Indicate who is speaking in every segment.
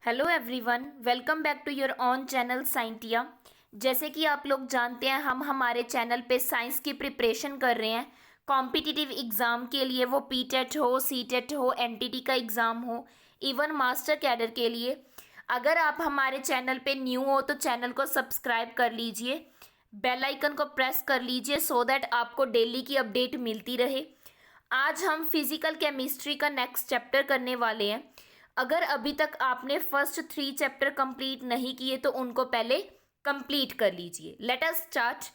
Speaker 1: Hello everyone, welcome back to your own channel Scientia. जैसे कि आप लोग जानते हैं, हम हमारे चैनल पे साइंस की प्रिपरेशन कर रहे हैं कॉम्पिटिटिव एग्ज़ाम के लिए। वो पीटेट हो, सीटेट हो, एनटीटी का एग्ज़ाम हो, इवन मास्टर कैडर के लिए। अगर आप हमारे चैनल पे न्यू हो तो चैनल को सब्सक्राइब कर लीजिए, बेल आइकन को प्रेस कर लीजिए सो दैट आपको डेली की अपडेट मिलती रहे। आज हम फिजिकल केमिस्ट्री का नेक्स्ट चैप्टर करने वाले हैं। अगर अभी तक आपने फर्स्ट 3 चैप्टर कंप्लीट नहीं किए तो उनको पहले कंप्लीट कर लीजिए। Let us start.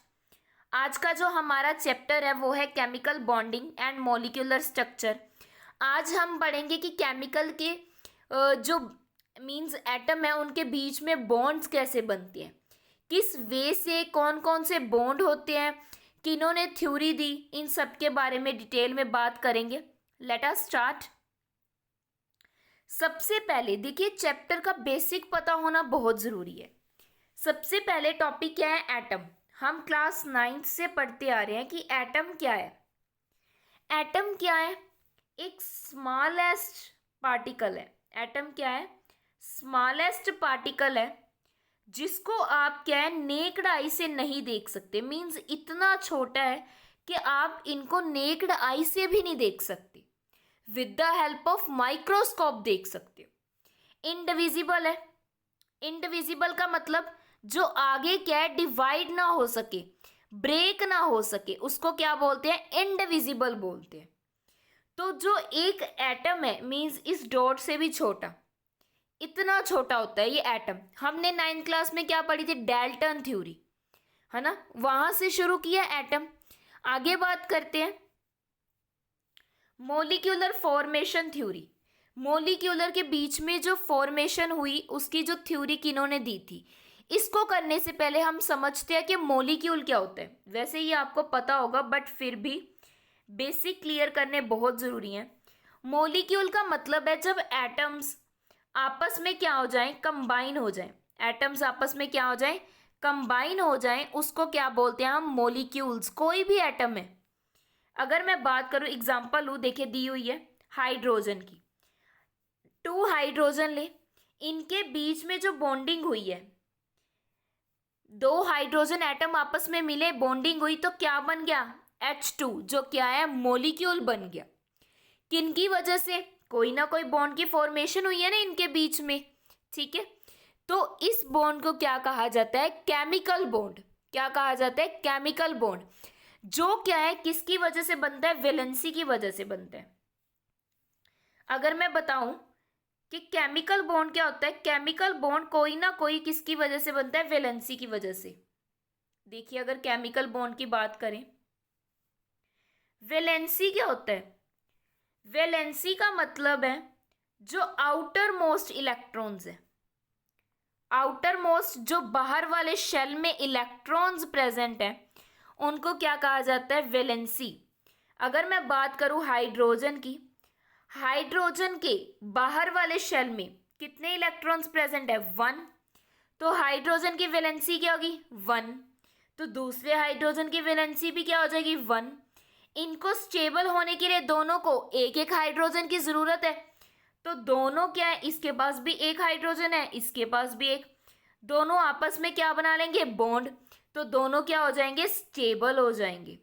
Speaker 1: आज का जो हमारा चैप्टर है वो है chemical bonding and molecular structure. आज हम पढ़ेंगे कि केमिकल के जो मींस एटम है उनके बीच में बॉन्ड्स कैसे बनते हैं, किस वे से कौन कौन से बॉन्ड होते हैं, किन्होंने थ्योरी दी, इन सब के बारे में डिटेल में बात करेंगे। Let us start. सबसे पहले देखिए, चैप्टर का बेसिक पता होना बहुत ज़रूरी है। सबसे पहले टॉपिक क्या है? एटम। हम क्लास 9th से पढ़ते आ रहे हैं कि एटम क्या है। एटम क्या है? एक स्मॉलेस्ट पार्टिकल है। एटम क्या है? स्मॉलेस्ट पार्टिकल है जिसको आप क्या है नेक्ड आई से नहीं देख सकते। मीन्स इतना छोटा है कि आप इनको नेक्ड आई से भी नहीं देख सकते, with the help of microscope देख सकते हो। इनडिविजिबल है। इनडिविजिबल का मतलब जो आगे क्या है डिवाइड ना हो सके, ब्रेक ना हो सके, उसको क्या बोलते हैं? इनडिविजिबल बोलते हैं। तो जो एक एटम है मींस इस डॉट से भी छोटा, इतना छोटा होता है ये एटम। हमने 9th क्लास में क्या पढ़ी थी? डाल्टन थ्योरी, है ना? वहां से शुरू किया एटम। आगे बात करते हैं मोलिक्यूलर फॉर्मेशन थ्योरी। मोलिक्यूलर के बीच में जो फॉर्मेशन हुई उसकी जो थ्योरी किन्होंने दी थी, इसको करने से पहले हम समझते हैं कि मोलिक्यूल क्या होता है। वैसे ये आपको पता होगा बट फिर भी बेसिक क्लियर करने बहुत ज़रूरी हैं। मोलिक्यूल का मतलब है जब एटम्स आपस में क्या हो जाएं? कंबाइन हो जाएं। एटम्स आपस में क्या हो जाएं? कंबाइन हो जाएं, उसको क्या बोलते हैं हम? मोलिक्यूल्स। कोई भी एटम है, अगर मैं बात करूं एग्जांपल लूं, देखिए दी हुई है हाइड्रोजन की। 2 हाइड्रोजन ले, इनके बीच में जो बॉन्डिंग हुई है, 2 हाइड्रोजन एटम आपस में मिले, बॉन्डिंग हुई तो क्या बन गया? H2, जो क्या है? मोलिक्यूल बन गया। किनकी वजह से? कोई ना कोई बॉन्ड की फॉर्मेशन हुई है ना इनके बीच में, ठीक है? तो इस बॉन्ड को क्या कहा जाता है? Chemical bond. क्या कहा जाता है? Chemical bond. जो क्या है किसकी वजह से बनता है? वैलेंसी की वजह से बनता है। अगर मैं बताऊं कि केमिकल बॉन्ड क्या होता है, केमिकल बॉन्ड कोई ना कोई किसकी वजह से बनता है? वैलेंसी की वजह से। देखिए, अगर केमिकल बॉन्ड की बात करें, वैलेंसी क्या होता है? वैलेंसी का मतलब है जो आउटर मोस्ट इलेक्ट्रॉन्स है, आउटर मोस्ट जो बाहर वाले शेल में इलेक्ट्रॉन्स प्रेजेंट हैं, उनको क्या कहा जाता है? वैलेंसी। अगर मैं बात करूं हाइड्रोजन की, हाइड्रोजन के बाहर वाले शेल में कितने इलेक्ट्रॉन्स प्रेजेंट है? 1। तो हाइड्रोजन की वैलेंसी क्या होगी? 1। तो दूसरे हाइड्रोजन की वैलेंसी भी क्या हो जाएगी? 1। इनको स्टेबल होने के लिए दोनों को एक एक हाइड्रोजन की जरूरत है। तो दोनों क्या है, इसके पास भी एक हाइड्रोजन है, इसके पास भी एक, दोनों आपस में क्या बना लेंगे? बॉन्ड। तो दोनों क्या हो जाएंगे? स्टेबल हो जाएंगे।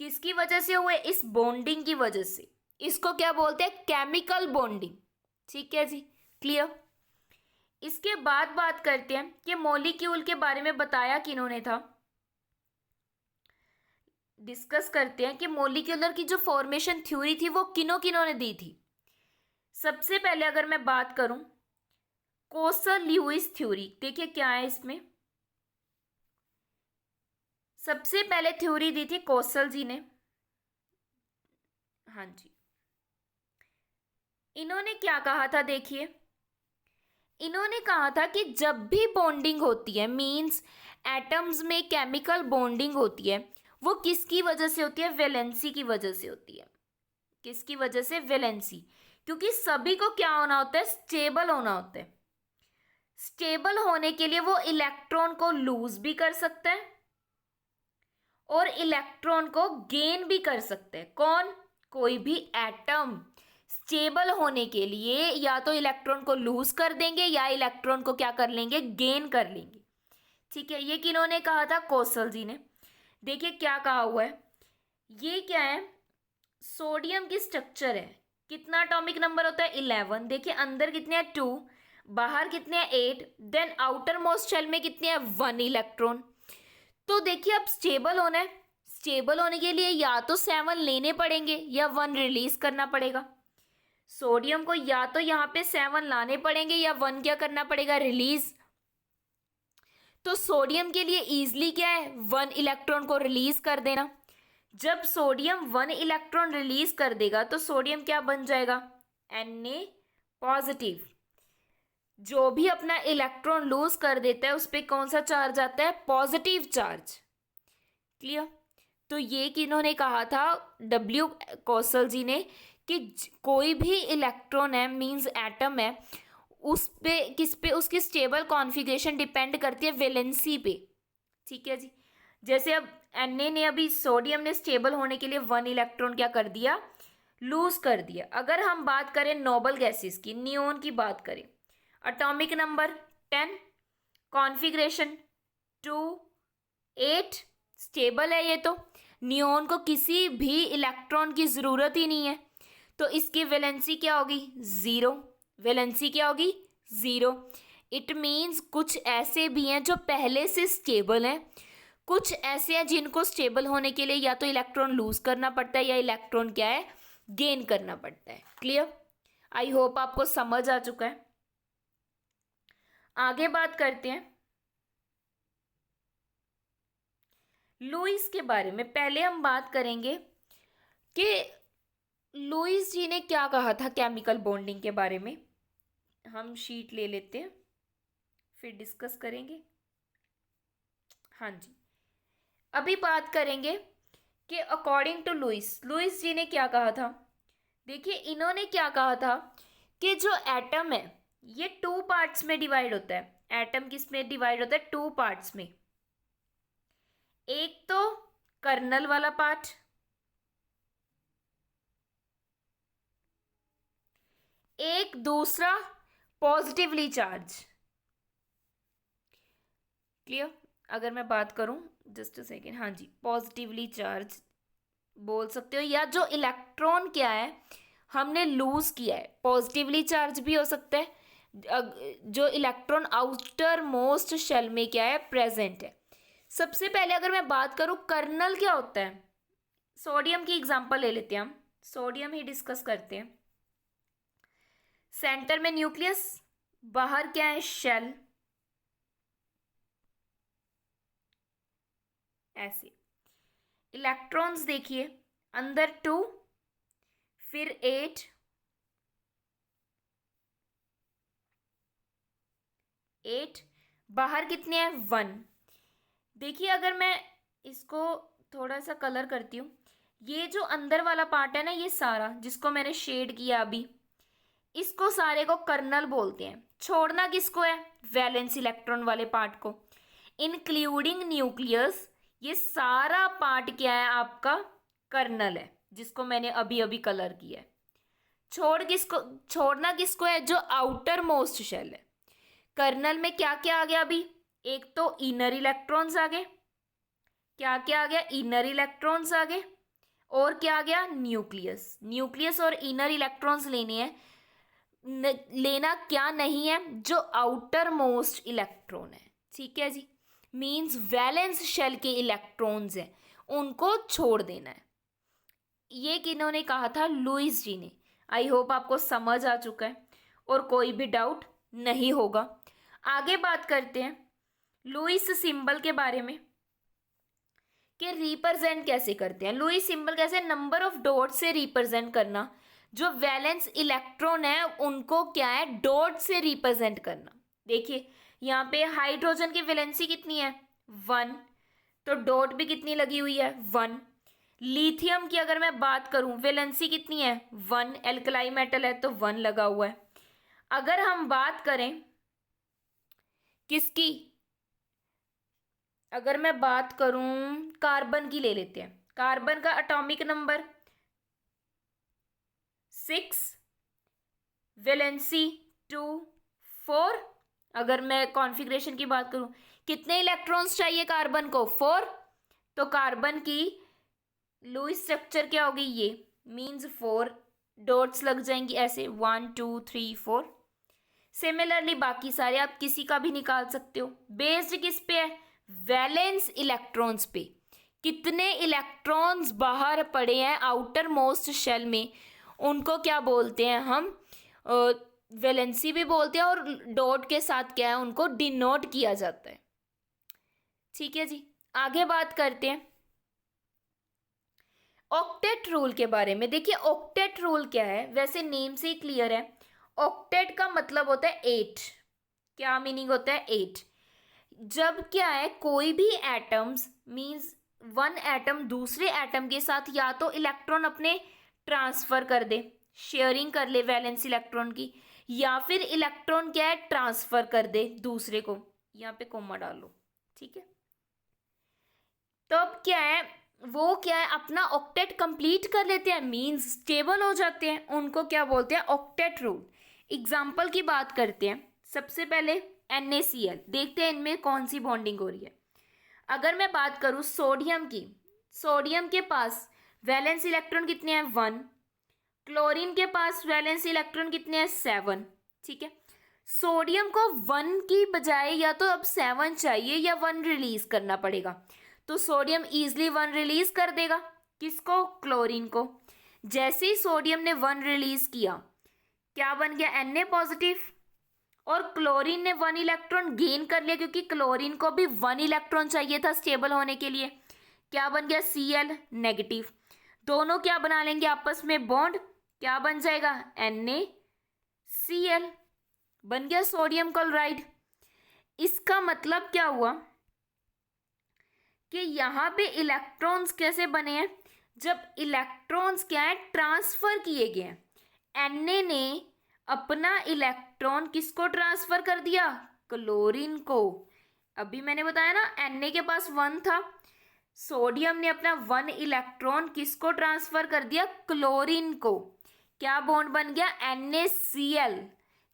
Speaker 1: किसकी वजह से हुए? इस बॉन्डिंग की वजह से। इसको क्या बोलते हैं? Chemical bonding. ठीक है जी, क्लियर। इसके बाद बात करते हैं कि मॉलिक्यूल के बारे में बताया किन्होंने था। डिस्कस करते हैं कि मॉलिक्यूलर की जो फॉर्मेशन थ्योरी थी वो किन्हों किन्होंने दी थी। सबसे पहले अगर मैं बात करूं कोसल ल्यूइस थ्योरी, देखिए क्या है इसमें। सबसे पहले थ्योरी दी थी कोसल जी ने। हाँ जी, इन्होंने क्या कहा था? देखिए, इन्होंने कहा था कि जब भी बॉन्डिंग होती है, मींस एटम्स में केमिकल बॉन्डिंग होती है, वो किसकी वजह से होती है? वैलेंसी की वजह से होती है। किसकी वजह से? वैलेंसी। क्योंकि सभी को क्या होना होता है? स्टेबल होना होता है। स्टेबल होने के लिए वो इलेक्ट्रॉन को लूज भी कर सकता है और इलेक्ट्रॉन को गेन भी कर सकते हैं। कौन? कोई भी एटम। स्टेबल होने के लिए या तो इलेक्ट्रॉन को लूज कर देंगे या इलेक्ट्रॉन को क्या कर लेंगे, गेन कर लेंगे। ठीक है, ये किन्होंने कहा था, कौशल जी ने। देखिए क्या कहा हुआ है, ये क्या है, सोडियम की स्ट्रक्चर है, कितना एटॉमिक नंबर होता है 11। देखिए अंदर कितने हैं 2, बाहर कितने हैं 8, देन आउटर मोस्ट शेल में कितने हैं 1 इलेक्ट्रॉन। तो देखिए अब स्टेबल होना है, स्टेबल होने के लिए या तो 7 लेने पड़ेंगे या 1 रिलीज करना पड़ेगा। सोडियम को या तो यहाँ पे 7 लाने पड़ेंगे या 1 क्या करना पड़ेगा, रिलीज। तो सोडियम के लिए इजली क्या है, 1 इलेक्ट्रॉन को रिलीज कर देना। जब सोडियम 1 इलेक्ट्रॉन रिलीज कर देगा तो सोडियम क्या बन जाएगा, Na पॉजिटिव। जो भी अपना इलेक्ट्रॉन लूज कर देता है उस पर कौन सा चार्ज आता है, पॉजिटिव चार्ज। क्लियर। तो ये किन्होंने कहा था, डब्ल्यू कौशल जी ने, कि कोई भी इलेक्ट्रॉन है मींस एटम है, उस पे किस पे उसकी स्टेबल कॉन्फ़िगरेशन डिपेंड करती है वैलेंसी पे। ठीक है जी। जैसे अब Na ने अभी सोडियम ने स्टेबल होने के लिए 1 इलेक्ट्रॉन क्या कर दिया, लूज कर दिया। अगर हम बात करें नोबल गैसेस की, नियोन की बात करें, एटॉमिक नंबर 10, कॉन्फ़िगरेशन 2, 8, स्टेबल है ये। तो नियोन को किसी भी इलेक्ट्रॉन की ज़रूरत ही नहीं है, तो इसकी वैलेंसी क्या होगी, 0। वैलेंसी क्या होगी, 0। इट मीन्स कुछ ऐसे भी हैं जो पहले से स्टेबल हैं, कुछ ऐसे हैं जिनको स्टेबल होने के लिए या तो इलेक्ट्रॉन लूज करना पड़ता है या इलेक्ट्रॉन क्या है, गेन करना पड़ता है। क्लियर। आई होप आपको समझ आ चुका है। आगे बात करते हैं लुईस के बारे में। पहले हम बात करेंगे कि लुईस जी ने क्या कहा था केमिकल बॉन्डिंग के बारे में। हम शीट ले लेते हैं फिर डिस्कस करेंगे। हाँ जी, अभी बात करेंगे कि अकॉर्डिंग टू लुईस, लुईस जी ने क्या कहा था। देखिए इन्होंने क्या कहा था कि जो एटम है ये 2 पार्ट्स में डिवाइड होता है। एटम किस में डिवाइड होता है, 2 पार्ट्स में। एक तो कर्नल वाला पार्ट, एक दूसरा पॉजिटिवली चार्ज। क्लियर। अगर मैं बात करूं, जस्ट अ सेकेंड, हाँ जी, पॉजिटिवली चार्ज बोल सकते हो, या जो इलेक्ट्रॉन क्या है हमने लूज किया है, पॉजिटिवली चार्ज भी हो सकता है। जो इलेक्ट्रॉन आउटर मोस्ट शेल में क्या है, प्रेजेंट है। सबसे पहले अगर मैं बात करूं कर्नल क्या होता है, सोडियम की एग्जांपल ले लेते हैं हम, सोडियम ही डिस्कस करते हैं। सेंटर में न्यूक्लियस, बाहर क्या है, शेल। ऐसे इलेक्ट्रॉन्स देखिए, अंदर 2, फिर 8, 8, बाहर कितने हैं 1। देखिए अगर मैं इसको थोड़ा सा कलर करती हूँ, ये जो अंदर वाला पार्ट है ना, ये सारा जिसको मैंने शेड किया अभी, इसको सारे को कर्नल बोलते हैं। छोड़ना किसको है, वैलेंस इलेक्ट्रॉन वाले पार्ट को, इंक्लूडिंग न्यूक्लियस। ये सारा पार्ट क्या है आपका, कर्नल है, जिसको मैंने अभी अभी कलर किया है। छोड़ना किसको है, जो आउटर मोस्ट शेल है। कर्नल में क्या क्या आ गया अभी, एक तो इनर इलेक्ट्रॉन्स आ गए, क्या क्या आ गया, इनर इलेक्ट्रॉन्स आ गए, और क्या आ गया, न्यूक्लियस। न्यूक्लियस और इनर इलेक्ट्रॉन्स लेने हैं, लेना क्या नहीं है, जो आउटर मोस्ट इलेक्ट्रॉन है। ठीक है जी, मींस वैलेंस शेल के इलेक्ट्रॉन्स हैं उनको छोड़ देना है। ये किन्होंने कहा था, लुईस जी ने। आई होप आपको समझ आ चुका है और कोई भी डाउट नहीं होगा। आगे बात करते हैं लुईस सिंबल के बारे में कि रिप्रेजेंट कैसे करते हैं। लुईस सिंबल कैसे, नंबर ऑफ डॉट से रिप्रेजेंट करना। जो वैलेंस इलेक्ट्रॉन है उनको क्या है, डॉट से रिप्रेजेंट करना। देखिए यहाँ पे हाइड्रोजन की वैलेंसी कितनी है, 1, तो डॉट भी कितनी लगी हुई है, 1। लिथियम की अगर मैं बात करूं, वैलेंसी कितनी है, 1, एल्कलाई मेटल है तो 1 लगा हुआ है। अगर हम बात करें किसकी, अगर मैं बात करूं कार्बन की ले लेते हैं। कार्बन का एटॉमिक नंबर 6, वैलेंसी 2 4। अगर मैं कॉन्फ़िगरेशन की बात करूं, कितने इलेक्ट्रॉन्स चाहिए कार्बन को? 4। तो कार्बन की लुईस स्ट्रक्चर क्या होगी? ये मीन्स 4 डॉट्स लग जाएंगी ऐसे, 1 2 3 4। सिमिलरली बाकी सारे आप किसी का भी निकाल सकते हो। बेस्ड किस पे है? वैलेंस इलेक्ट्रॉन्स पे। कितने इलेक्ट्रॉन्स बाहर पड़े हैं आउटर मोस्ट शेल में, उनको क्या बोलते हैं हम? वैलेंसी भी बोलते हैं, और डॉट के साथ क्या है, उनको डिनोट किया जाता है। ठीक है जी, आगे बात करते हैं ऑक्टेट रूल के बारे में। देखिए ऑक्टेट रूल क्या है, वैसे नेम से ही क्लियर है। ऑक्टेट का मतलब होता है 8। क्या मीनिंग होता है? 8। जब क्या है, कोई भी एटम्स मींस वन एटम दूसरे एटम के साथ या तो इलेक्ट्रॉन अपने ट्रांसफर कर दे, शेयरिंग कर ले वैलेंस इलेक्ट्रॉन की, या फिर इलेक्ट्रॉन क्या है, ट्रांसफर कर दे दूसरे को। यहाँ पे कोमा डाल लो, ठीक है। तब क्या है, वो क्या है, अपना ऑक्टेट कंप्लीट कर लेते हैं, मींस स्टेबल हो जाते हैं। उनको क्या बोलते हैं? Octet rule. एग्जाम्पल की बात करते हैं। सबसे पहले NaCl, देखते हैं इनमें कौन सी बॉन्डिंग हो रही है। अगर मैं बात करूं सोडियम की, सोडियम के पास वैलेंस इलेक्ट्रॉन कितने हैं? 1। क्लोरीन के पास वैलेंस इलेक्ट्रॉन कितने हैं? 7। ठीक है, सोडियम को 1 की बजाय या तो अब 7 चाहिए या 1 रिलीज करना पड़ेगा। तो सोडियम इजिली 1 रिलीज कर देगा। किसको? क्लोरीन को। जैसे ही सोडियम ने 1 रिलीज किया, क्या बन गया? Na positive. और क्लोरीन ने 1 इलेक्ट्रॉन गेन कर लिया, क्योंकि क्लोरीन को भी 1 इलेक्ट्रॉन चाहिए था स्टेबल होने के लिए। क्या बन गया? Cl negative. दोनों क्या बना लेंगे आपस में बॉन्ड? क्या बन जाएगा? NaCl बन गया सोडियम क्लोराइड। इसका मतलब क्या हुआ कि यहाँ पे इलेक्ट्रॉन्स कैसे बने हैं? जब इलेक्ट्रॉन्स क्या है, ट्रांसफर किए गए हैं। Na ने अपना इलेक्ट्रॉन किसको ट्रांसफर कर दिया? क्लोरीन को। अभी मैंने बताया ना, Na के पास 1 था, सोडियम ने अपना 1 इलेक्ट्रॉन किसको ट्रांसफर कर दिया? क्लोरीन को। क्या बॉन्ड बन गया? NaCl,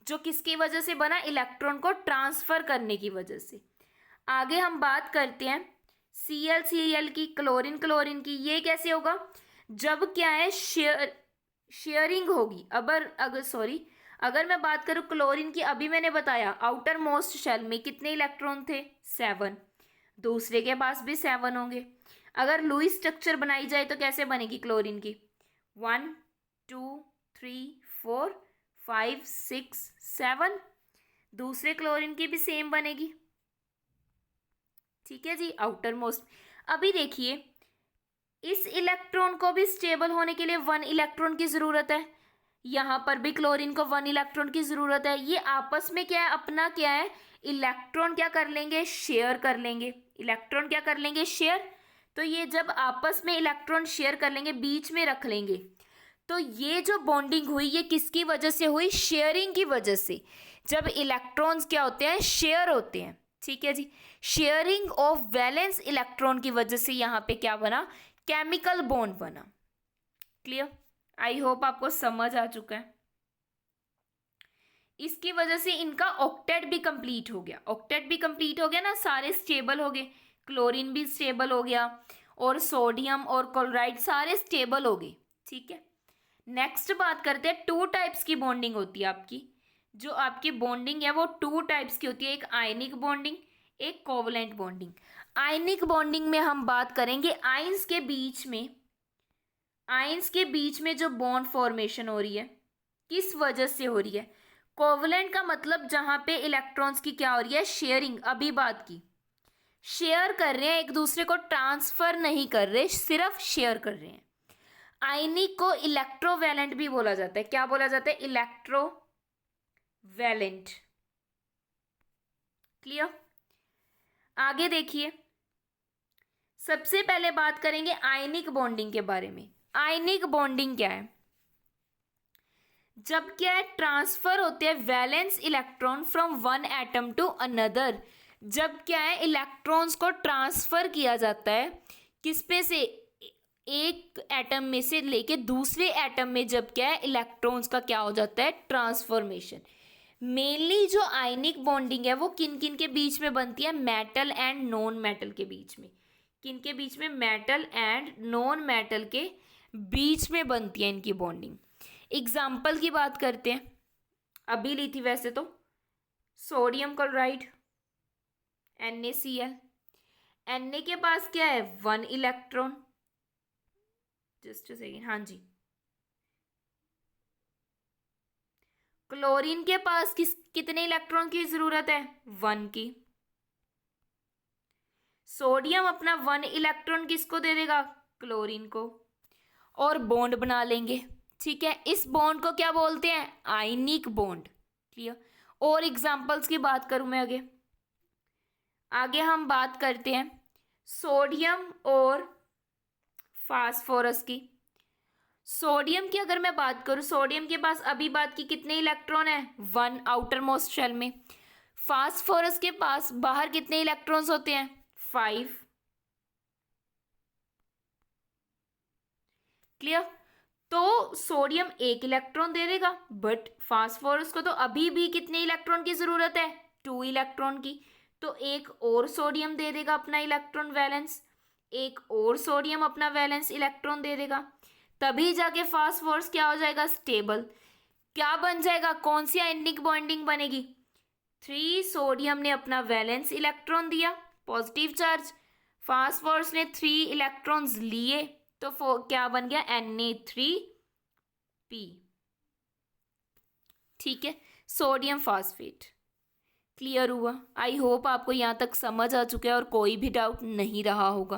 Speaker 1: जो किसकी वजह से बना? इलेक्ट्रॉन को ट्रांसफर करने की वजह से। आगे हम बात करते हैं Cl की, क्लोरीन क्लोरीन की। ये कैसे होगा? जब क्या है, शेयरिंग होगी। अगर मैं बात करूं क्लोरीन की, अभी मैंने बताया आउटर मोस्ट शेल में कितने इलेक्ट्रॉन थे? 7। दूसरे के पास भी 7 होंगे। अगर लुईस स्ट्रक्चर बनाई जाए तो कैसे बनेगी क्लोरीन की? 1 2 3 4 5 6 7। दूसरे क्लोरीन की भी सेम बनेगी। ठीक है जी, आउटर मोस्ट। अभी देखिए, इस इलेक्ट्रॉन को भी स्टेबल होने के लिए 1 इलेक्ट्रॉन की जरूरत है। यहां पर भी क्लोरीन को 1 इलेक्ट्रॉन की जरूरत है। ये आपस में क्या है, अपना क्या है, इलेक्ट्रॉन क्या कर लेंगे? शेयर कर लेंगे। इलेक्ट्रॉन क्या कर लेंगे? शेयर। तो ये जब आपस में इलेक्ट्रॉन शेयर कर लेंगे, बीच में रख लेंगे, तो ये जो बॉन्डिंग हुई, ये किसकी वजह से हुई? शेयरिंग की वजह से। जब इलेक्ट्रॉन्स क्या होते हैं? शेयर होते हैं। ठीक है जी, शेयरिंग ऑफ वैलेंस इलेक्ट्रॉन की वजह से यहां पे क्या बना? केमिकल बॉन्ड बना। क्लियर? आई होप आपको समझ आ चुका है। इसकी वजह से इनका ऑक्टेट भी कंप्लीट हो गया। ऑक्टेट भी कंप्लीट हो गया ना, सारे स्टेबल हो गए। क्लोरीन भी स्टेबल हो गया, और सोडियम और क्लोराइड सारे स्टेबल हो गए। ठीक है, नेक्स्ट बात करते हैं। 2 टाइप्स की बॉन्डिंग होती है आपकी। जो आपकी बॉन्डिंग है वो 2 टाइप्स की होती है, एक आयनिक बॉन्डिंग, एक कोवलेंट बॉन्डिंग। आयनिक बॉन्डिंग में हम बात करेंगे आयंस के बीच में जो बॉन्ड फॉर्मेशन हो रही है, किस वजह से हो रही है। कोवलेंट का मतलब जहां पे इलेक्ट्रॉन्स की क्या हो रही है? शेयरिंग। अभी बात की, शेयर कर रहे हैं, एक दूसरे को ट्रांसफर नहीं कर रहे, सिर्फ शेयर कर रहे हैं। आयनिक को इलेक्ट्रोवैलेंट भी बोला जाता है। क्या बोला जाता है? इलेक्ट्रोवैलेंट। क्लियर? आगे देखिए, सबसे पहले बात करेंगे आयनिक बॉन्डिंग के बारे में। आयनिक बॉन्डिंग क्या है? जब क्या है, ट्रांसफर होते हैं valence electron from 1 atom to another. जब क्या है, इलेक्ट्रॉन्स को ट्रांसफर किया जाता है, किस पे से? एक एटम में से लेके दूसरे एटम में जब क्या है इलेक्ट्रॉन्स का क्या हो जाता है ट्रांसफॉर्मेशन। मेनली जो आयनिक बॉन्डिंग है वो किन किन के बीच में बनती है, मेटल एंड नॉन मेटल के बीच में। किन के बीच में, मेटल एंड नॉन मेटल के बीच में बनती है इनकी बॉन्डिंग। एग्जाम्पल की बात करते हैं, अभी ली थी वैसे तो, सोडियम क्लोराइड NaCl। Na के पास क्या है 1 इलेक्ट्रॉन, जस्ट अ सेकेंड, हाँ जी। क्लोरीन के पास कितने इलेक्ट्रॉन की जरूरत है, 1 की। सोडियम अपना 1 इलेक्ट्रॉन किसको दे देगा, क्लोरीन को, और बॉन्ड बना लेंगे। ठीक है, इस बॉन्ड को क्या बोलते हैं, आयनिक बॉन्ड। क्लियर। और एग्जांपल्स की बात करूं मैं आगे आगे हम बात करते हैं सोडियम और फास्फोरस की। सोडियम की अगर मैं बात करूं, सोडियम के पास अभी बात की कितने इलेक्ट्रॉन है, 1 आउटर मोस्ट शेल में। फास्फोरस के पास बाहर कितने इलेक्ट्रॉन्स होते हैं, 5। क्लियर। तो सोडियम 1 इलेक्ट्रॉन दे देगा, बट फास्फोरस को तो अभी भी कितने इलेक्ट्रॉन की जरूरत है, 2 इलेक्ट्रॉन की। तो एक और सोडियम दे देगा अपना इलेक्ट्रॉन वैलेंस, एक और सोडियम अपना वैलेंस इलेक्ट्रॉन दे देगा, तभी जाके फास्फोरस क्या हो जाएगा, स्टेबल। क्या बन जाएगा, कौन सी आयनिक बॉन्डिंग बनेगी, 3 सोडियम ने अपना वैलेंस इलेक्ट्रॉन दिया, पॉजिटिव चार्ज, फास्फोरस ने 3 इलेक्ट्रॉन्स लिए, तो क्या बन गया, Na3P। ठीक है, सोडियम फास्फेट। क्लियर हुआ। आई होप आपको यहाँ तक समझ आ चुका है और कोई भी डाउट नहीं रहा होगा।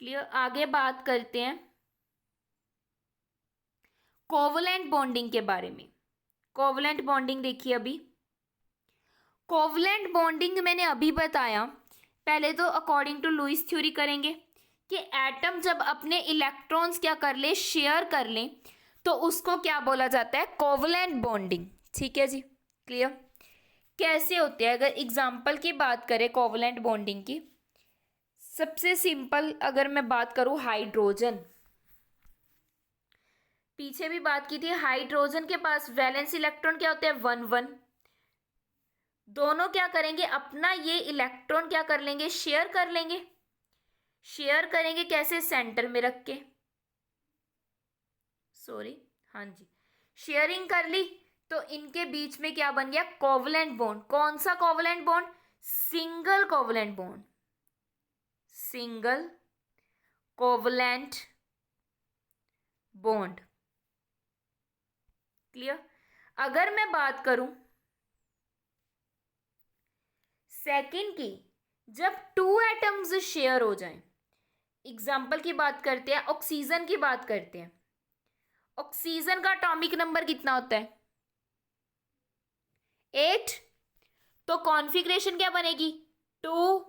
Speaker 1: क्लियर। आगे बात करते हैं कोवलेंट बॉन्डिंग के बारे में। कोवलेंट बॉन्डिंग देखिए, अभी कोवलेंट बॉन्डिंग मैंने अभी बताया। पहले तो अकॉर्डिंग टू लुईस थ्योरी करेंगे कि एटम जब अपने इलेक्ट्रॉन्स क्या कर ले, शेयर कर ले, तो उसको क्या बोला जाता है, कोवलेंट बॉन्डिंग। ठीक है जी, क्लियर। कैसे होते हैं, अगर एग्जांपल की बात करें कोवलेंट बॉन्डिंग की, सबसे सिंपल अगर मैं बात करूं, हाइड्रोजन, पीछे भी बात की थी, हाइड्रोजन के पास वैलेंस इलेक्ट्रॉन क्या होते हैं, 1 1। दोनों क्या करेंगे, अपना ये इलेक्ट्रॉन क्या कर लेंगे, शेयर कर लेंगे। शेयर करेंगे कैसे, सेंटर में रख के, सॉरी, हाँ जी, शेयरिंग कर ली, तो इनके बीच में क्या बन गया, कोवलेंट बॉन्ड। कौन सा covalent bond, single covalent bond, single covalent bond. Clear. अगर मैं बात करूं सेकंड की, जब 2 एटम्स शेयर हो जाएं, एग्जाम्पल की बात करते हैं, ऑक्सीजन की बात करते हैं। ऑक्सीजन का एटॉमिक नंबर कितना होता है, 8। तो कॉन्फ़िगरेशन क्या बनेगी, 2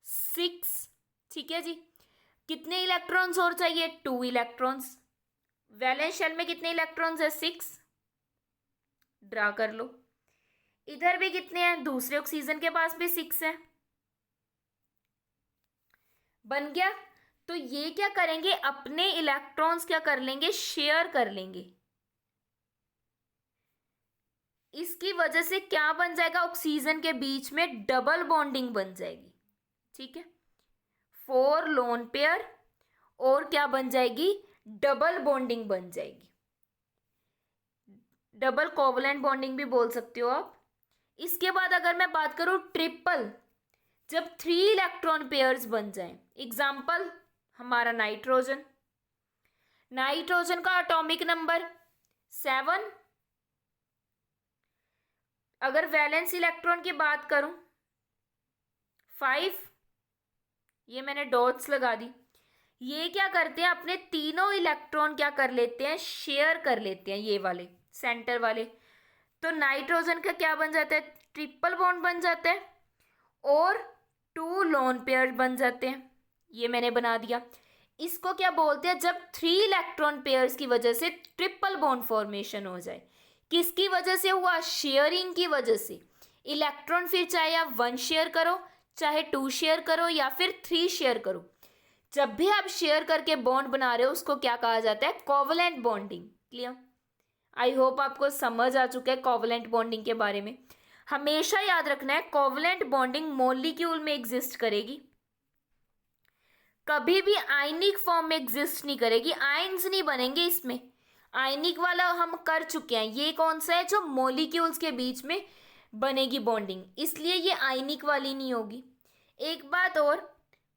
Speaker 1: 6। ठीक है जी, कितने इलेक्ट्रॉन्स और चाहिए, 2 इलेक्ट्रॉन्स। वैलेंस शेल में कितने इलेक्ट्रॉन्स है, 6। ड्रा कर लो। इधर भी कितने हैं, दूसरे ऑक्सीजन के पास भी 6 है। बन गया। तो ये क्या करेंगे, अपने इलेक्ट्रॉन्स क्या कर लेंगे, शेयर कर लेंगे। इसकी वजह से क्या बन जाएगा, ऑक्सीजन के बीच में डबल बॉन्डिंग बन जाएगी। ठीक है, 4 लोन पेयर और क्या बन जाएगी, डबल बॉन्डिंग बन जाएगी। डबल कोवलेंट बॉन्डिंग भी बोल सकते हो आप। इसके बाद अगर मैं बात करूं ट्रिपल, जब 3 इलेक्ट्रॉन पेयर्स बन जाएं, एग्जाम्पल हमारा नाइट्रोजन। नाइट्रोजन का एटॉमिक नंबर 7। अगर वैलेंस इलेक्ट्रॉन की बात करूं 5, ये मैंने डॉट्स लगा दी। ये क्या करते हैं, अपने तीनों इलेक्ट्रॉन क्या कर लेते हैं, शेयर कर लेते हैं, ये वाले सेंटर वाले। तो नाइट्रोजन का क्या बन जाता है, ट्रिपल बॉन्ड बन जाता है और 2 लोन पेयर बन जाते हैं। ये मैंने बना दिया। इसको क्या बोलते हैं, जब 3 इलेक्ट्रॉन पेयर्स की वजह से ट्रिपल बॉन्ड फॉर्मेशन हो जाए। किसकी वजह से हुआ, शेयरिंग की वजह से। इलेक्ट्रॉन फिर चाहे आप 1 शेयर करो चाहे 2 शेयर करो या फिर 3 शेयर करो, जब भी आप शेयर करके बॉन्ड बना रहे हो उसको क्या कहा जाता है? Covalent bonding. Clear? I hope आपको समझ आ चुका है कोवलेंट बॉन्डिंग के बारे में। हमेशा याद रखना है कोवलेंट बॉन्डिंग मॉलिक्यूल में एग्जिस्ट करेगी, कभी भी आयनिक फॉर्म में एग्जिस्ट नहीं करेगी, आयन्स नहीं बनेंगे इसमें। आयनिक वाला हम कर चुके हैं, ये कौन सा है? जो मॉलिक्यूल्स के बीच में बनेगी बॉन्डिंग, इसलिए ये आयनिक वाली नहीं होगी। एक बात और,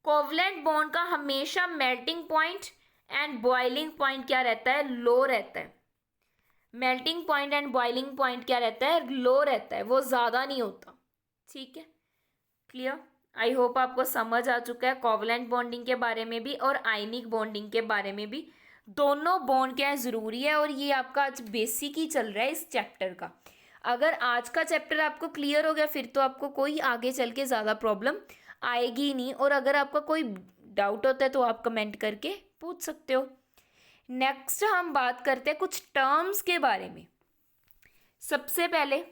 Speaker 1: कोवलेंट बॉन्ड का हमेशा melting point and boiling point क्या रहता है? लो रहता है। Melting point and boiling point क्या रहता है? लो रहता है, वो ज़्यादा नहीं होता। ठीक है, क्लियर? आई होप आपको समझ आ चुका है कोवलेंट बॉन्डिंग के बारे में भी और आयनिक बॉन्डिंग के बारे में भी। दोनों बॉन्ड क्या है, ज़रूरी है, और ये आपका आज बेसिक ही चल रहा है इस चैप्टर का। अगर आज का चैप्टर आपको क्लियर हो गया फिर तो आपको कोई आगे चल के ज़्यादा प्रॉब्लम आएगी ही नहीं, और अगर आपका कोई डाउट होता है तो आप कमेंट करके पूछ सकते हो। नेक्स्ट हम बात करते हैं कुछ टर्म्स के बारे में। सबसे पहले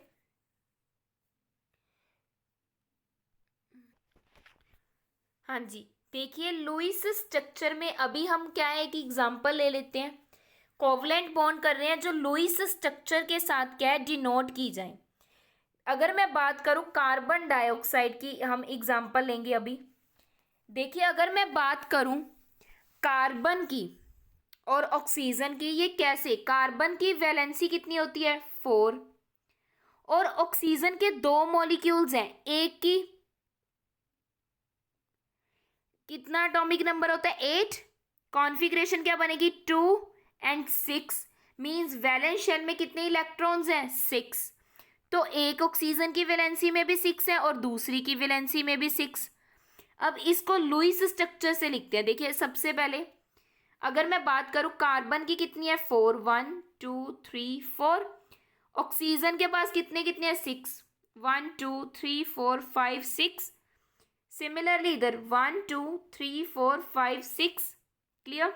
Speaker 1: हाँ जी, देखिए लुईस स्ट्रक्चर में अभी हम क्या है कि एग्जांपल ले लेते हैं, कोवलेंट बॉन्ड कर रहे हैं जो लुईस स्ट्रक्चर के साथ क्या है डिनोट की जाए। अगर मैं बात करूं कार्बन डाइऑक्साइड की, हम एग्जांपल लेंगे अभी। देखिए अगर मैं बात करूं कार्बन की और ऑक्सीजन की, ये कैसे? कार्बन की वैलेंसी कितनी होती है? 4, और ऑक्सीजन के 2 मॉलिक्यूल्स हैं, एक की कितना एटॉमिक नंबर होता है? 8। कॉन्फ़िगरेशन क्या बनेगी? 2 एंड 6, मींस वैलेंस शेल में कितने इलेक्ट्रॉन्स हैं? 6। तो एक ऑक्सीजन की वैलेंसी में भी 6 है और दूसरी की वैलेंसी में भी 6। अब इसको लुईस स्ट्रक्चर से लिखते हैं। देखिए सबसे पहले अगर मैं बात करूं कार्बन की कितनी है? 4, 1 2 3 4। ऑक्सीजन के पास कितने कितने हैं? 6, 1 2 3 4 5 6। सिमिलरली इधर 1 2 3 4 5 6। क्लियर?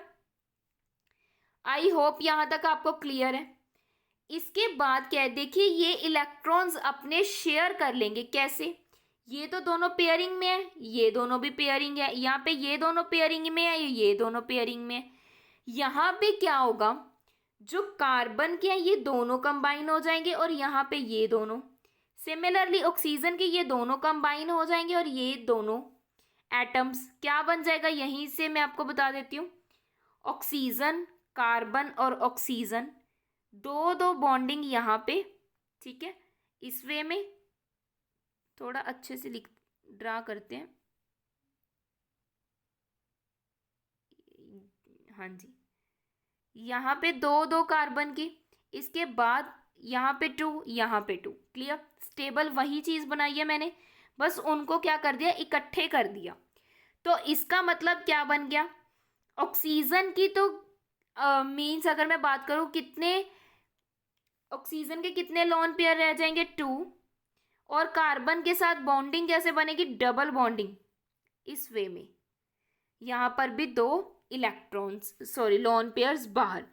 Speaker 1: आई होप यहां तक आपको क्लियर है। इसके बाद क्या है, देखिए ये इलेक्ट्रॉन्स अपने शेयर कर लेंगे। कैसे? ये तो दोनों पेयरिंग में है, ये दोनों भी पेयरिंग है, यहाँ पे ये दोनों पेयरिंग में है, ये दोनों पेयरिंग में है। यहाँ पे क्या होगा, जो कार्बन के हैं ये दोनों कंबाइन हो जाएंगे और यहाँ पे ये दोनों। सिमिलरली ऑक्सीजन के ये दोनों कंबाइन हो जाएंगे और ये दोनों एटम्स क्या बन जाएगा, यहीं से मैं आपको बता देती हूँ। ऑक्सीजन, कार्बन और ऑक्सीजन, दो बॉन्डिंग यहाँ पे। ठीक है, इस वे में थोड़ा अच्छे से ड्रा करते हैं। हाँ जी, यहाँ पे दो कार्बन की, इसके बाद यहाँ पे 2, यहाँ पे 2। क्लियर? स्टेबल वही चीज़ बनाई है मैंने, बस उनको क्या कर दिया, इकट्ठे कर दिया। तो इसका मतलब क्या बन गया, ऑक्सीजन की तो मीन्स अगर मैं बात करूँ कितने ऑक्सीजन के कितने लोन पेयर रह जाएंगे? 2। और कार्बन के साथ बॉन्डिंग कैसे बनेगी? डबल बॉन्डिंग, इस वे में। यहाँ पर भी 2 इलेक्ट्रॉन्स सॉरी लोन पेयर्स बाहर।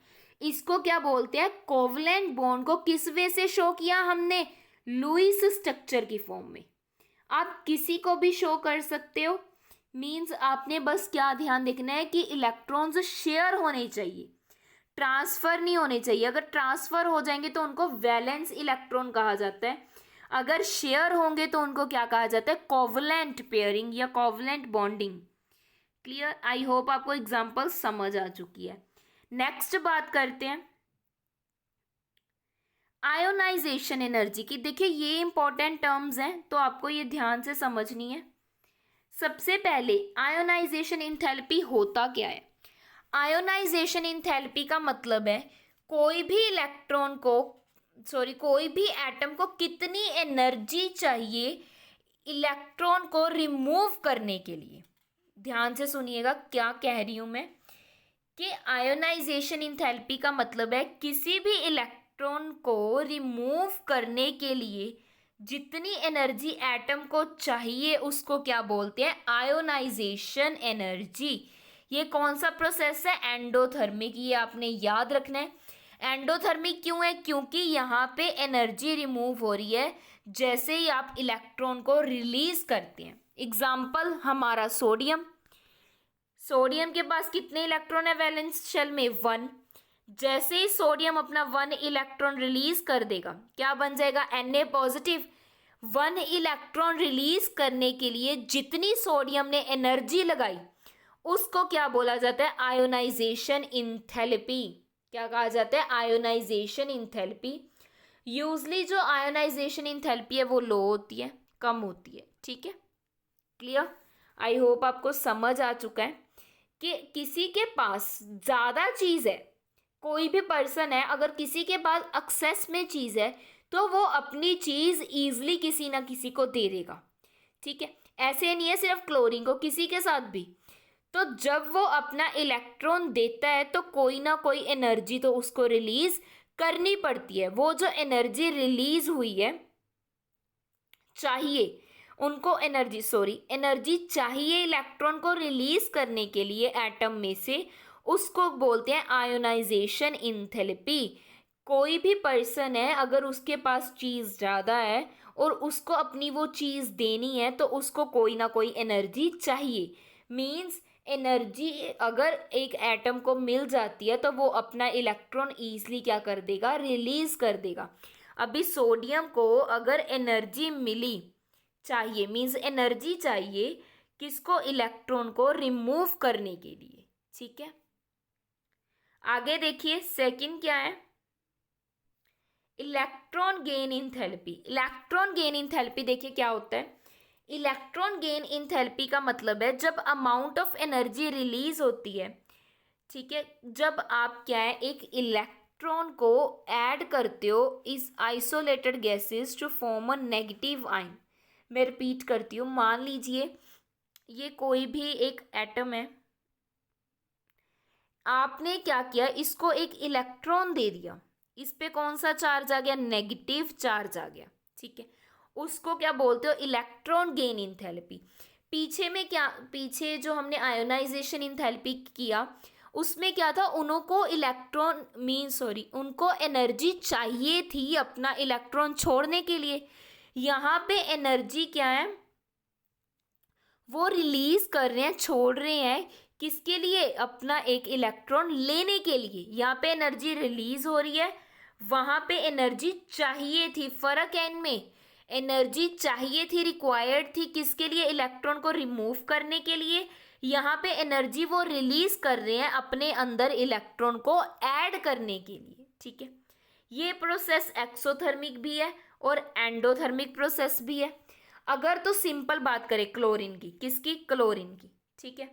Speaker 1: इसको क्या बोलते हैं? कोवलेंट बॉन्ड को किस वे से शो किया हमने? लुईस स्ट्रक्चर की फॉर्म में। आप किसी को भी शो कर सकते हो, मीन्स आपने बस क्या ध्यान देखना है कि इलेक्ट्रॉन्स शेयर होने चाहिए, ट्रांसफर नहीं होने चाहिए। अगर ट्रांसफर हो जाएंगे तो उनको वैलेंस इलेक्ट्रॉन कहा जाता है, अगर शेयर होंगे तो उनको क्या कहा जाता है? कोवलेंट पेयरिंग या covalent bonding. Clear? I hope आपको एग्जांपल समझ आ चुकी है। नेक्स्ट बात करते हैं आयोनाइजेशन एनर्जी की। देखिए ये इंपॉर्टेंट टर्म्स हैं तो आपको ये ध्यान से समझनी है। सबसे पहले आयोनाइजेशन इंथैल्पी होता क्या है? आयोनाइजेशन इंथैल्पी का मतलब है कोई भी इलेक्ट्रॉन को कोई भी एटम को कितनी एनर्जी चाहिए इलेक्ट्रॉन को रिमूव करने के लिए। ध्यान से सुनिएगा क्या कह रही हूं मैं, कि आयोनाइजेशन इंथैल्पी का मतलब है किसी भी इलेक्ट्रॉन को रिमूव करने के लिए जितनी एनर्जी एटम को चाहिए उसको क्या बोलते हैं? Ionisation energy. ये कौन सा प्रोसेस है? एंडोथर्मिक। ये आपने याद रखना है। एंडोथर्मिक क्यों है? क्योंकि यहाँ पे एनर्जी रिमूव हो रही है जैसे ही आप इलेक्ट्रॉन को रिलीज करते हैं। एग्जाम्पल हमारा सोडियम। सोडियम के पास कितने इलेक्ट्रॉन है वैलेंस शेल में? 1। जैसे ही सोडियम अपना 1 इलेक्ट्रॉन रिलीज कर देगा, क्या बन जाएगा? Na positive. 1 इलेक्ट्रॉन रिलीज करने के लिए जितनी सोडियम ने एनर्जी लगाई उसको क्या बोला जाता है? Ionisation enthalpy. क्या कहा जाता है? Ionisation enthalpy. यूजली जो आयोनाइजेशन इंथैल्पी है वो लो होती है, कम होती है। ठीक है, क्लियर? आई होप आपको समझ आ चुका है कि किसी के पास ज़्यादा चीज़ है, कोई भी पर्सन है, अगर किसी के पास एक्सेस में चीज़ है तो वो अपनी चीज़ ईजिली किसी ना किसी को दे देगा। ठीक है, ऐसे नहीं है सिर्फ क्लोरीन को, किसी के साथ भी। तो जब वो अपना इलेक्ट्रॉन देता है तो कोई ना कोई एनर्जी तो उसको रिलीज करनी पड़ती है। वो जो एनर्जी रिलीज हुई है, चाहिए उनको एनर्जी चाहिए इलेक्ट्रॉन को रिलीज करने के लिए एटम में से, उसको बोलते हैं आयोनाइजेशन इंथैल्पी। कोई भी पर्सन है, अगर उसके पास चीज़ ज़्यादा है और उसको अपनी वो चीज़ देनी है तो उसको कोई ना कोई एनर्जी चाहिए। मीन्स एनर्जी अगर एक एटम को मिल जाती है तो वो अपना इलेक्ट्रॉन ईजिली क्या कर देगा? रिलीज कर देगा। अभी सोडियम को अगर एनर्जी मिली, चाहिए मीन्स एनर्जी चाहिए किसको? इलेक्ट्रॉन को रिमूव करने के लिए। ठीक है, आगे देखिए सेकंड क्या है? Electron gain enthalpy. Electron gain enthalpy देखिए क्या होता है। इलेक्ट्रॉन गेन इंथैल्पी का मतलब है जब अमाउंट ऑफ एनर्जी रिलीज होती है, ठीक है, जब आप क्या है एक इलेक्ट्रॉन को ऐड करते हो इस isolated gases to form a negative ion. मैं रिपीट करती हूँ, मान लीजिए ये कोई भी एक एटम है, आपने क्या किया? इसको एक इलेक्ट्रॉन दे दिया, इस पे कौन सा चार्ज आ गया? नेगेटिव चार्ज आ गया। ठीक है, उसको क्या बोलते हो? Electron gain enthalpy. पीछे में क्या, पीछे जो हमने आयोनाइजेशन इंथैल्पी किया उसमें क्या था? उनको इलेक्ट्रॉन उनको एनर्जी चाहिए थी अपना इलेक्ट्रॉन छोड़ने के लिए। यहाँ पे एनर्जी क्या है? वो रिलीज कर रहे हैं, छोड़ रहे हैं, किसके लिए? अपना एक इलेक्ट्रॉन लेने के लिए। यहाँ पे एनर्जी रिलीज हो रही है, वहां पे एनर्जी चाहिए थी। फर्क है इनमें, एनर्जी चाहिए थी, रिक्वायर्ड थी, किसके लिए? इलेक्ट्रॉन को रिमूव करने के लिए। यहाँ पे एनर्जी वो रिलीज कर रहे हैं अपने अंदर इलेक्ट्रॉन को ऐड करने के लिए। ठीक है, ये प्रोसेस एक्सोथर्मिक भी है और एंडोथर्मिक प्रोसेस भी है। अगर तो सिंपल बात करें क्लोरीन की, किसकी? क्लोरीन की। ठीक है,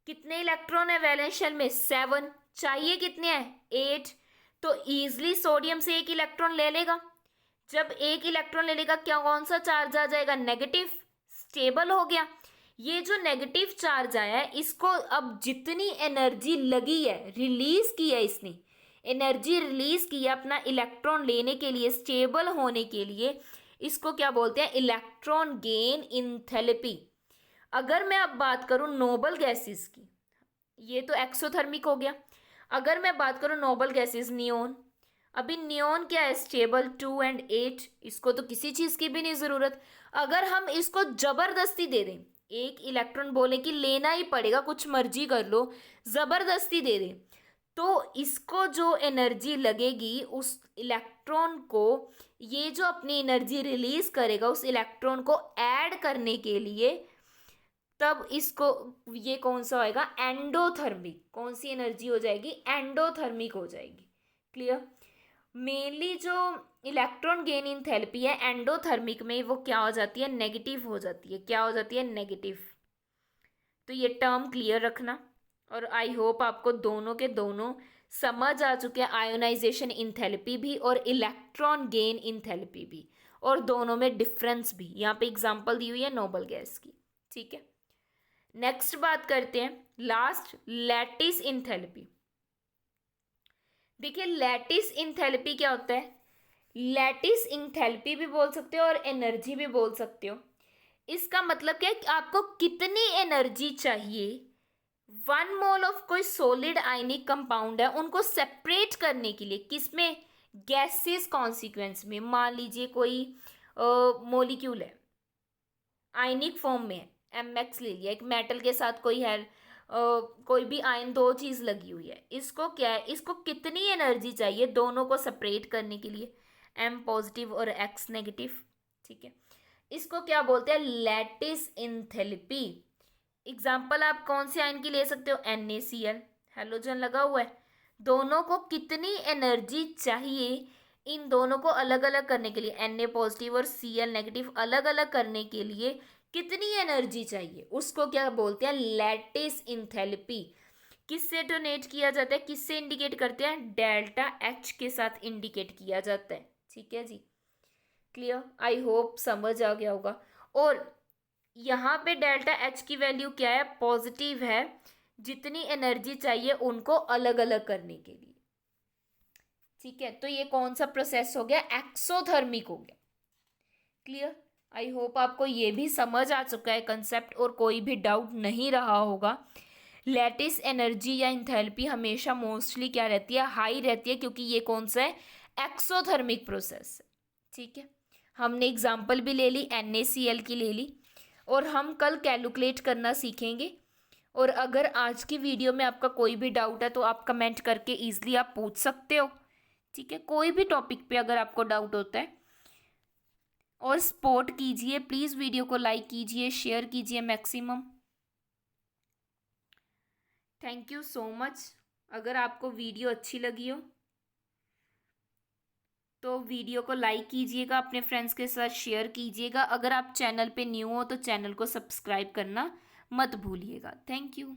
Speaker 1: कितने इलेक्ट्रॉन है वैलेंस शेल में? 7। चाहिए कितने हैं? 8। तो इजिली सोडियम से एक इलेक्ट्रॉन ले लेगा। जब एक इलेक्ट्रॉन ले लेगा, क्या कौन सा चार्ज आ जाएगा? नेगेटिव। स्टेबल हो गया। ये जो नेगेटिव चार्ज आया है, इसको अब जितनी एनर्जी लगी है, रिलीज की है, इसने एनर्जी रिलीज की है अपना इलेक्ट्रॉन लेने के लिए, स्टेबल होने के लिए, इसको क्या बोलते हैं? Electron gain enthalpy. अगर मैं अब बात करूं नोबल गैसेस की, ये तो एक्सोथर्मिक हो गया। अगर मैं बात करूं नोबल गैसेस, नियोन, अभी नियोन क्या है? स्टेबल 2 और 8, इसको तो किसी चीज़ की भी नहीं ज़रूरत। अगर हम इसको ज़बरदस्ती दे दें, एक इलेक्ट्रॉन बोले कि लेना ही पड़ेगा, कुछ मर्जी कर लो, ज़बरदस्ती दे दें, तो इसको जो एनर्जी लगेगी उस इलेक्ट्रॉन को, ये जो अपनी एनर्जी रिलीज करेगा उस इलेक्ट्रॉन को ऐड करने के लिए, तब इसको ये कौन सा होएगा? एंडोथर्मिक। कौन सी एनर्जी हो जाएगी? एंडोथर्मिक हो जाएगी। क्लियर? मेनली जो इलेक्ट्रॉन गेन इंथैल्पी है एंडोथर्मिक में, वो क्या हो जाती है? नेगेटिव हो जाती है। क्या हो जाती है? नेगेटिव। तो ये टर्म क्लियर रखना, और आई होप आपको दोनों के दोनों समझ आ चुके हैं, आयोनाइजेशन इंथैल्पी भी और इलेक्ट्रॉन गेन इंथैल्पी भी, और दोनों में डिफरेंस भी। यहाँ पे एग्जांपल दी हुई है नोबल गैस की। ठीक है, नेक्स्ट बात करते हैं लास्ट, लैटिस इंथैल्पी। देखिए लैटिस इंथैल्पी क्या होता है? लैटिस इंथैल्पी भी बोल सकते हो और एनर्जी भी बोल सकते हो। इसका मतलब क्या है कि आपको कितनी एनर्जी चाहिए 1 मोल ऑफ कोई सॉलिड आयनिक कंपाउंड है उनको सेपरेट करने के लिए, किसमें? गैसेस कॉन्सिक्वेंस में। मान लीजिए कोई मॉलिक्यूल है, आयनिक फॉर्म में है, MX ले लिया, एक मेटल के साथ कोई है कोई भी आयन, दो चीज लगी हुई है, इसको क्या है, इसको कितनी एनर्जी चाहिए दोनों को सेपरेट करने के लिए, M पॉजिटिव और X नेगेटिव, ठीक है। इसको क्या बोलते हैं, लैटिस इंथैल्पी। एग्जाम्पल आप कौन से आयन की ले सकते हो, NaCl, हेलोजन लगा हुआ है, दोनों को कितनी एनर्जी चाहिए इन दोनों को अलग अलग करने के लिए, Na पॉजिटिव और Cl नेगेटिव अलग अलग करने के लिए कितनी एनर्जी चाहिए, उसको क्या बोलते हैं, लैटिस इंथैल्पी। किससे डोनेट किया जाता है, किससे इंडिकेट करते हैं, डेल्टा H के साथ इंडिकेट किया जाता है, ठीक है जी। क्लियर, आई होप समझ आ गया होगा। और यहाँ पे डेल्टा H की वैल्यू क्या है, पॉजिटिव है, जितनी एनर्जी चाहिए उनको अलग अलग करने के लिए, ठीक है। तो ये कौन सा प्रोसेस हो गया, एक्सोथर्मिक हो गया। क्लियर, आई होप आपको ये भी समझ आ चुका है कंसेप्ट और कोई भी डाउट नहीं रहा होगा। लैटिस एनर्जी या इंथैल्पी हमेशा मोस्टली क्या रहती है, हाई रहती है, क्योंकि ये कौन सा है, एक्सोथर्मिक प्रोसेस है, ठीक है। हमने एग्जाम्पल भी ले ली, NaCl की ले ली, और हम कल कैलकुलेट करना सीखेंगे। और अगर आज की वीडियो में आपका कोई भी डाउट है तो आप कमेंट करके ईजिली आप पूछ सकते हो, ठीक है। कोई भी टॉपिक पे अगर आपको डाउट होता है, और सपोर्ट कीजिए प्लीज़, वीडियो को लाइक कीजिए, शेयर कीजिए maximum. Thank you so much. अगर आपको वीडियो अच्छी लगी हो तो वीडियो को लाइक कीजिएगा, अपने फ्रेंड्स के साथ शेयर कीजिएगा। अगर आप चैनल पे न्यू हो तो चैनल को सब्सक्राइब करना मत भूलिएगा। Thank you.